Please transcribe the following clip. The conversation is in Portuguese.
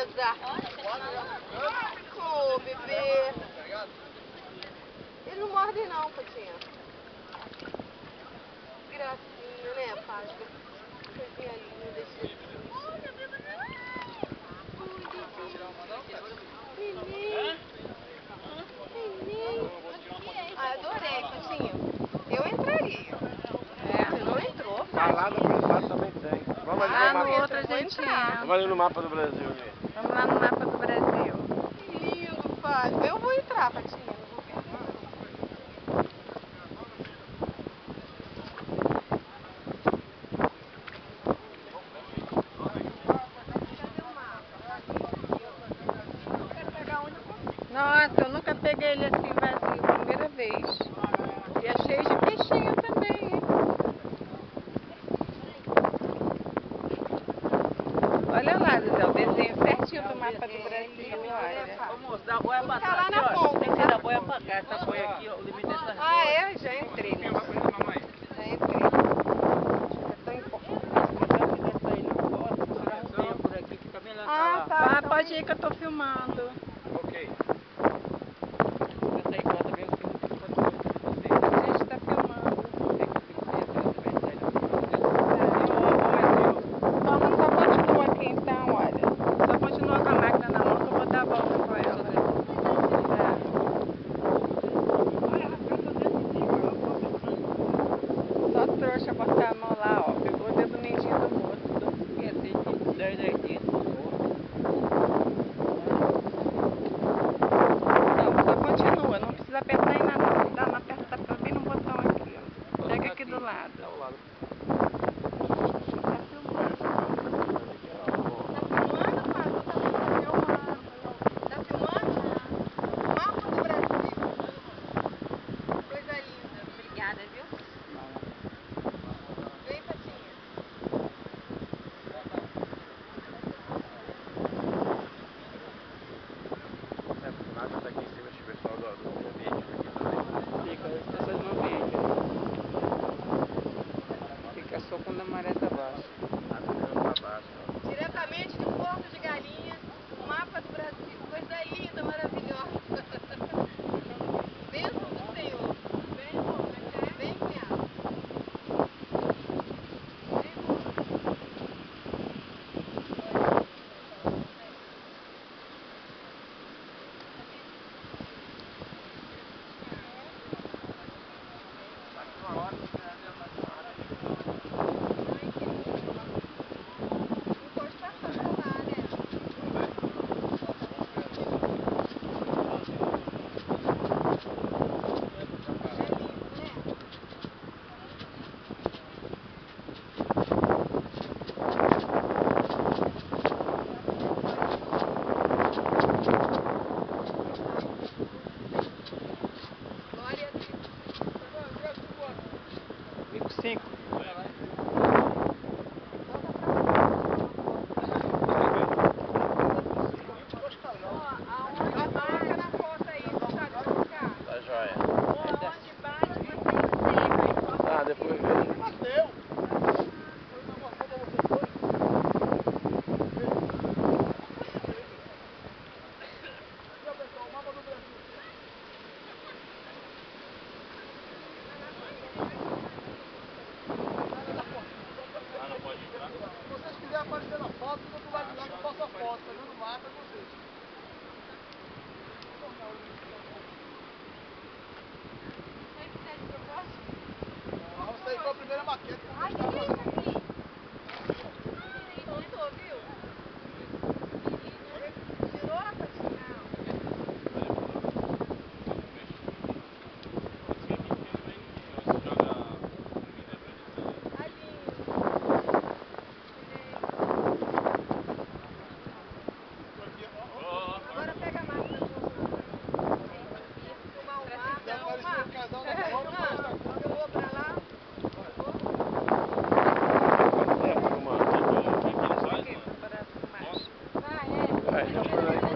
azar. Ô, bebê. Ele não morde não, Patinha. Gracinha, né, Páscoa? Coisinha linda, Jesus. Menino. Menino. Ah, adorei, Patinha. Eu entraria. Você não entrou? Vai lá daquele lado também tem. Vamos ali Lá no no mapa. outro a gente entra. Vamos ali no mapa do Brasil. Ali. Vamos lá no mapa do Brasil. Que lindo, Páscoa. Eu vou entrar, Patinha. Não vou perder, não. Nossa, eu nunca peguei ele assim vazio, primeira vez. E é cheio de peixinho também, hein? Olha lá, Zé, o desenho certinho do mapa do Brasil, olha. Ô moço, dá boia pra Tá lá cá, na aqui, ó. ponta, Tem que tá? dar boia pra cá, essa boia aqui, ó, o limite dessas boias. Ah, é? Já entrei, moça. Já entrei. Ah, tá. Ah, pode ir que eu tô filmando. Ok. A gente tá filmando. Toma, só continua aqui então, olha. Só continua com a máquina na mão que eu vou dar a volta com ela. Só trouxa botar a mão lá, ó. Pegou o dedo mindinho do moço. Não, só continua, não precisa apertar em nada, não. Dá uma aperta bem no botão aqui, ó. Pega aqui do lado. Tá ao lado. Tá filmando. Tá filmando? Mapa do Brasil. Coisa linda. Obrigada, viu? Vem, Patinha. Nada tá aqui em cima de pessoal do ambiente aqui também. Fica as pessoas no vídeo. Fica só quando a maré tá baixa. Nada ficando pra baixo. Diretamente do Porto de Galinhas, o mapa do Brasil. Coisa linda, maravilhosa. Bênção do Senhor. Vem, cunhado. Glória a Deus. 5. Marca na foto aí, sabe explicar? Tá joia. Onde bate, você sempre. Tá, depois vem. Se vocês quiserem aparecer na foto, fica do lado de lá que eu faço a foto, tá vendo o mapa é vocês. Não, isso aí foi a primeira maquete que eu estava fazendo. Soltou, viu? Tirou a patinha? Tá lindo. Agora pega a máquina de filmar o mapa. Apareceu o casal na foto, Eu vou pra lá. É, filmando. Aqui, para filmar. Ah, é. Vai, deixa eu ver aí.